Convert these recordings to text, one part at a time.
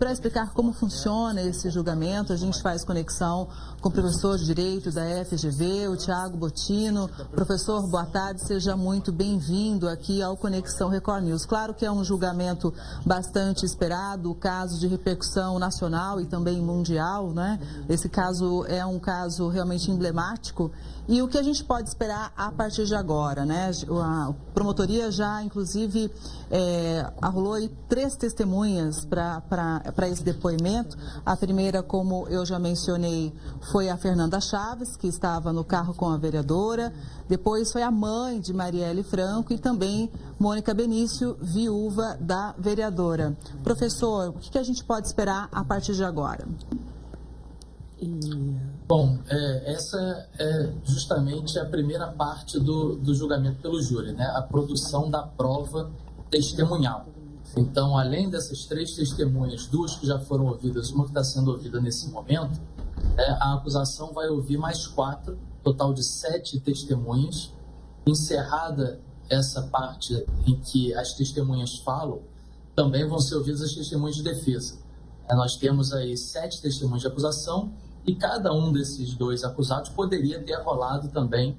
para explicar como funciona esse julgamento, a gente faz conexão com o professor de Direito da FGV, o Tiago Bottino. Professor, boa tarde, seja muito bem-vindo aqui ao Conexão Record News. Claro que é um julgamento bastante esperado, caso de repercussão nacional e também mundial, né? Esse caso é um caso realmente emblemático. E o que a gente pode esperar a partir de agora, né? A promotoria já, inclusive, arrolou aí 3 testemunhas para esse depoimento. A primeira, como eu já mencionei, foi a Fernanda Chaves, que estava no carro com a vereadora. Depois foi a mãe de Marielle Franco e também Mônica Benício, viúva da vereadora. Professor, o que a gente pode esperar a partir de agora? Bom, essa é justamente a primeira parte do julgamento pelo júri, né? A produção da prova testemunhal. Então, além dessas 3 testemunhas, 2 que já foram ouvidas, uma que está sendo ouvida nesse momento, a acusação vai ouvir mais 4, total de 7 testemunhas. Encerrada essa parte em que as testemunhas falam, também vão ser ouvidas as testemunhas de defesa. Nós temos aí 7 testemunhas de acusação, e cada um desses 2 acusados poderia ter arrolado também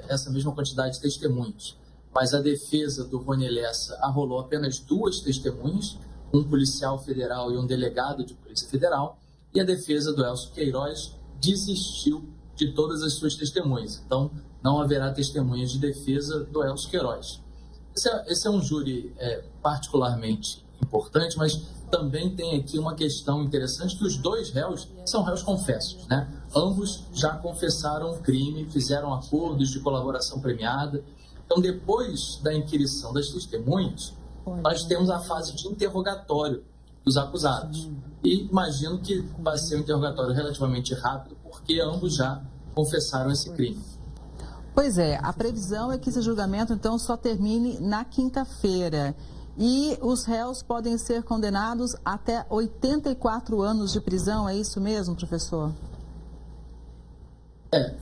essa mesma quantidade de testemunhas. Mas a defesa do Rony Lessa arrolou apenas 2 testemunhas, um policial federal e um delegado de polícia federal, e a defesa do Elcio Queiroz desistiu de todas as suas testemunhas. Então, não haverá testemunhas de defesa do Elcio Queiroz. Esse é um júri particularmente importante, mas também tem aqui uma questão interessante, que os 2 réus são réus confessos, né? Ambos já confessaram o crime, fizeram acordos de colaboração premiada. Então, depois da inquirição das testemunhas, nós temos a fase de interrogatório dos acusados. E imagino que vai ser um interrogatório relativamente rápido, porque ambos já confessaram esse crime. Pois é, a previsão é que esse julgamento, então, só termine na quinta-feira. E os réus podem ser condenados até 84 anos de prisão, é isso mesmo, professor?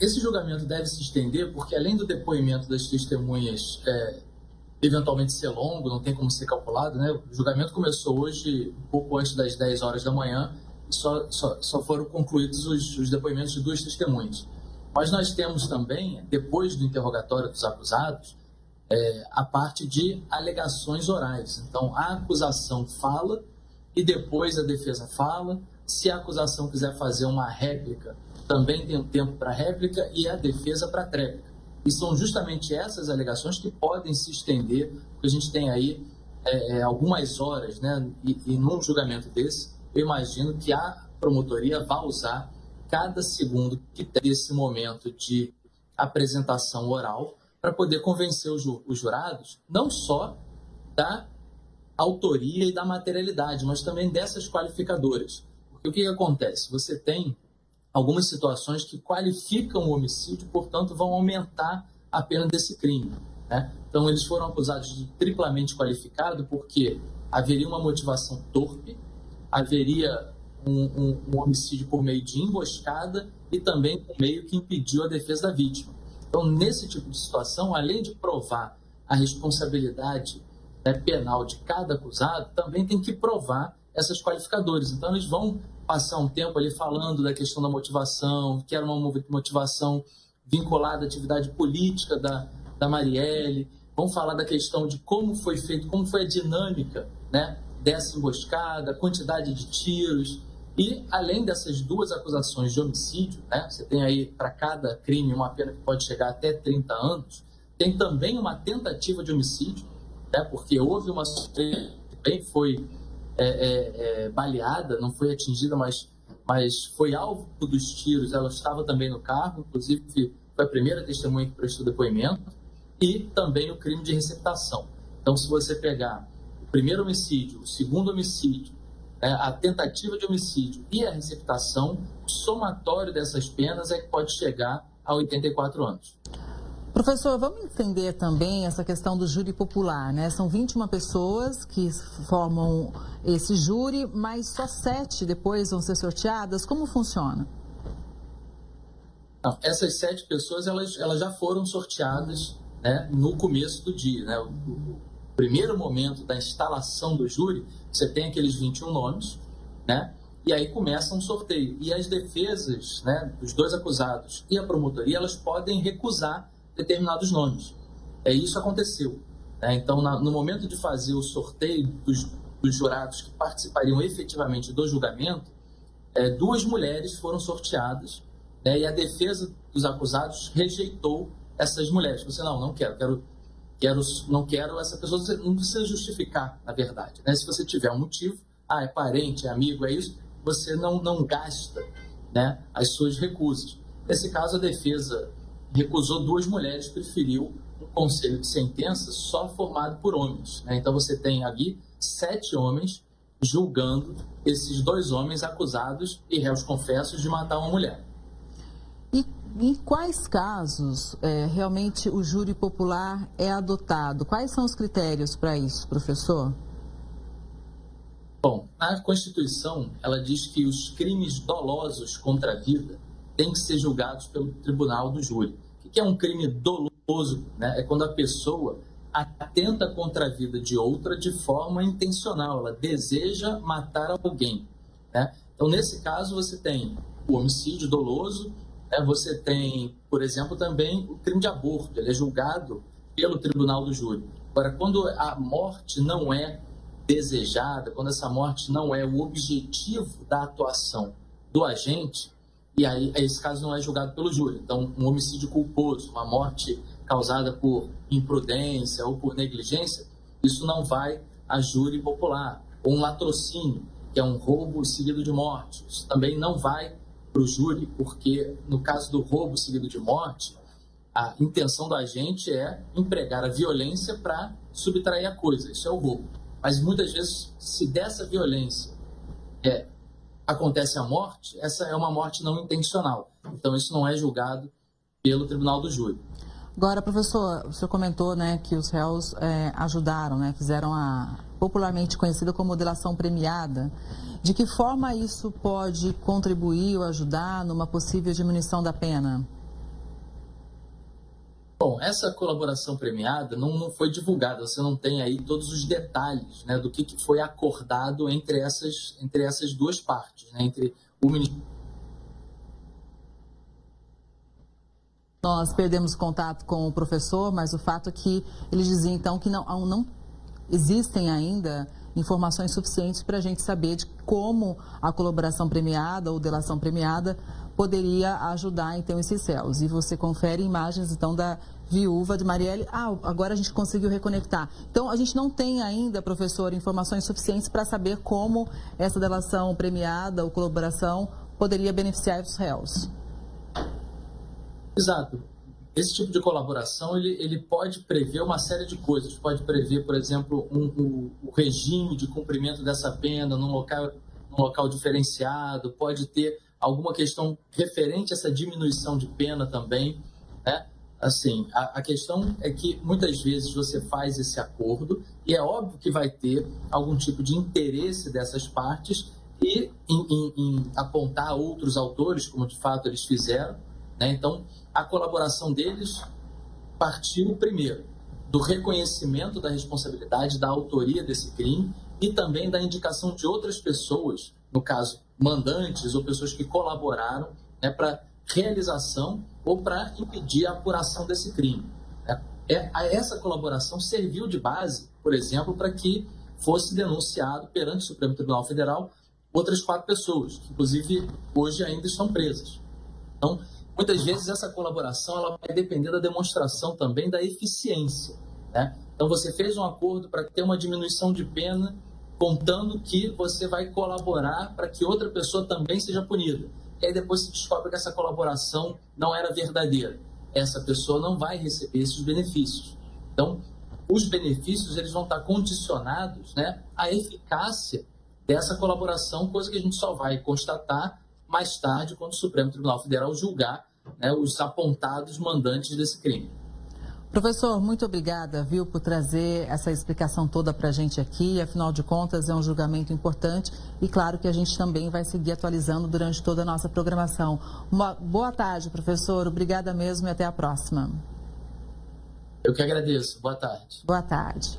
Esse julgamento deve se estender porque, além do depoimento das testemunhas eventualmente ser longo, não tem como ser calculado, né? O julgamento começou hoje, um pouco antes das 10 horas da manhã, e só foram concluídos os depoimentos de 2 testemunhas. Mas nós temos também, depois do interrogatório dos acusados, a parte de alegações orais. Então, a acusação fala e depois a defesa fala. Se a acusação quiser fazer uma réplica, também tem um tempo para réplica e a defesa para tréplica. E são justamente essas alegações que podem se estender, porque a gente tem aí algumas horas, né? E num julgamento desse, eu imagino que a promotoria vai usar cada segundo que tem esse momento de apresentação oral para poder convencer os jurados, não só da autoria e da materialidade, mas também dessas qualificadoras. Porque o que acontece? Você tem algumas situações que qualificam o homicídio, portanto, vão aumentar a pena desse crime, né? Então, eles foram acusados de triplamente qualificado porque haveria uma motivação torpe, haveria um homicídio por meio de emboscada e também por meio que impediu a defesa da vítima. Então, nesse tipo de situação, além de provar a responsabilidade penal de cada acusado, também tem que provar essas qualificadoras. Então, eles vão passar um tempo ali falando da questão da motivação, que era uma motivação vinculada à atividade política da Marielle, vão falar da questão de como foi feito, como foi a dinâmica, né, dessa emboscada, a quantidade de tiros. E, além dessas 2 acusações de homicídio, né, você tem aí para cada crime uma pena que pode chegar até 30 anos, tem também uma tentativa de homicídio, né, porque houve uma suspeita que também foi baleada, não foi atingida, mas foi alvo dos tiros, ela estava também no carro, inclusive foi a primeira testemunha que prestou depoimento, e também o crime de receptação. Então, se você pegar o primeiro homicídio, o segundo homicídio, a tentativa de homicídio e a receptação, o somatório dessas penas é que pode chegar a 84 anos. Professor, vamos entender também essa questão do júri popular, né? São 21 pessoas que formam esse júri, mas só 7 depois vão ser sorteadas. Como funciona? Não, essas 7 pessoas elas já foram sorteadas, né, no começo do dia, né? primeiro momento da instalação do júri, você tem aqueles 21 nomes, né? E aí começa um sorteio. E as defesas, né, dos dois acusados e a promotoria, elas podem recusar determinados nomes. Isso aconteceu. Né? Então, no momento de fazer o sorteio dos jurados que participariam efetivamente do julgamento, 2 mulheres foram sorteadas, né? E a defesa dos acusados rejeitou essas mulheres. Você, não quero, não quero essa pessoa, você não precisa justificar, na verdade. Né? Se você tiver um motivo, é parente, é amigo, é isso, você não gasta, né, as suas recusas. Nesse caso, a defesa recusou 2 mulheres, preferiu um conselho de sentença só formado por homens. Né? Então, você tem ali 7 homens julgando esses 2 homens acusados e réus confessos de matar uma mulher. E em quais casos realmente o júri popular é adotado? Quais são os critérios para isso, professor? Bom, a Constituição, ela diz que os crimes dolosos contra a vida têm que ser julgados pelo tribunal do júri. O que é um crime doloso? Né? É quando a pessoa atenta contra a vida de outra de forma intencional, ela deseja matar alguém. Né? Então, nesse caso, você tem o homicídio doloso, né? Você tem, por exemplo, também o crime de aborto, ele é julgado pelo tribunal do júri. Agora, quando a morte não é desejada, quando essa morte não é o objetivo da atuação do agente, e aí esse caso não é julgado pelo júri. Então, um homicídio culposo, uma morte causada por imprudência ou por negligência, isso não vai a júri popular. Ou um latrocínio, que é um roubo seguido de morte, isso também não vai para o júri, porque no caso do roubo seguido de morte, a intenção do agente é empregar a violência para subtrair a coisa, isso é o roubo. Mas muitas vezes, se dessa violência acontece a morte, essa é uma morte não intencional. Então, isso não é julgado pelo tribunal do júri. Agora, professor, o senhor comentou, né, que os réus ajudaram, né, fizeram a popularmente conhecida como delação premiada. De que forma isso pode contribuir ou ajudar numa possível diminuição da pena? Bom, essa colaboração premiada não foi divulgada, você não tem aí todos os detalhes, né, do que foi acordado entre essas 2 partes, né, entre o Ministério. Nós perdemos contato com o professor, mas o fato é que ele dizia então que não existem ainda informações suficientes para a gente saber de como a colaboração premiada ou delação premiada poderia ajudar então esses réus. E você confere imagens então da viúva de Marielle. Agora a gente conseguiu reconectar. Então a gente não tem ainda, professor, informações suficientes para saber como essa delação premiada ou colaboração poderia beneficiar os réus. Exato. Esse tipo de colaboração, ele pode prever uma série de coisas. Pode prever, por exemplo, o regime de cumprimento dessa pena num local diferenciado, pode ter alguma questão referente a essa diminuição de pena também, né? Assim, a questão é que muitas vezes você faz esse acordo e é óbvio que vai ter algum tipo de interesse dessas partes e em apontar outros autores, como de fato eles fizeram, né? Então, a colaboração deles partiu primeiro do reconhecimento da responsabilidade, da autoria desse crime e também da indicação de outras pessoas, no caso, mandantes ou pessoas que colaboraram, né, para realização ou para impedir a apuração desse crime. Essa colaboração serviu de base, por exemplo, para que fosse denunciado perante o Supremo Tribunal Federal outras 4 pessoas, que inclusive hoje ainda estão presas. Então, muitas vezes essa colaboração ela vai depender da demonstração também da eficiência, né? Então você fez um acordo para ter uma diminuição de pena, contando que você vai colaborar para que outra pessoa também seja punida. E aí depois se descobre que essa colaboração não era verdadeira. Essa pessoa não vai receber esses benefícios. Então, os benefícios eles vão estar condicionados, né, à eficácia dessa colaboração, coisa que a gente só vai constatar mais tarde, quando o Supremo Tribunal Federal julgar, né, os apontados mandantes desse crime. Professor, muito obrigada, viu, por trazer essa explicação toda para a gente aqui. Afinal de contas, é um julgamento importante e claro que a gente também vai seguir atualizando durante toda a nossa programação. Uma boa tarde, professor. Obrigada mesmo e até a próxima. Eu que agradeço. Boa tarde. Boa tarde.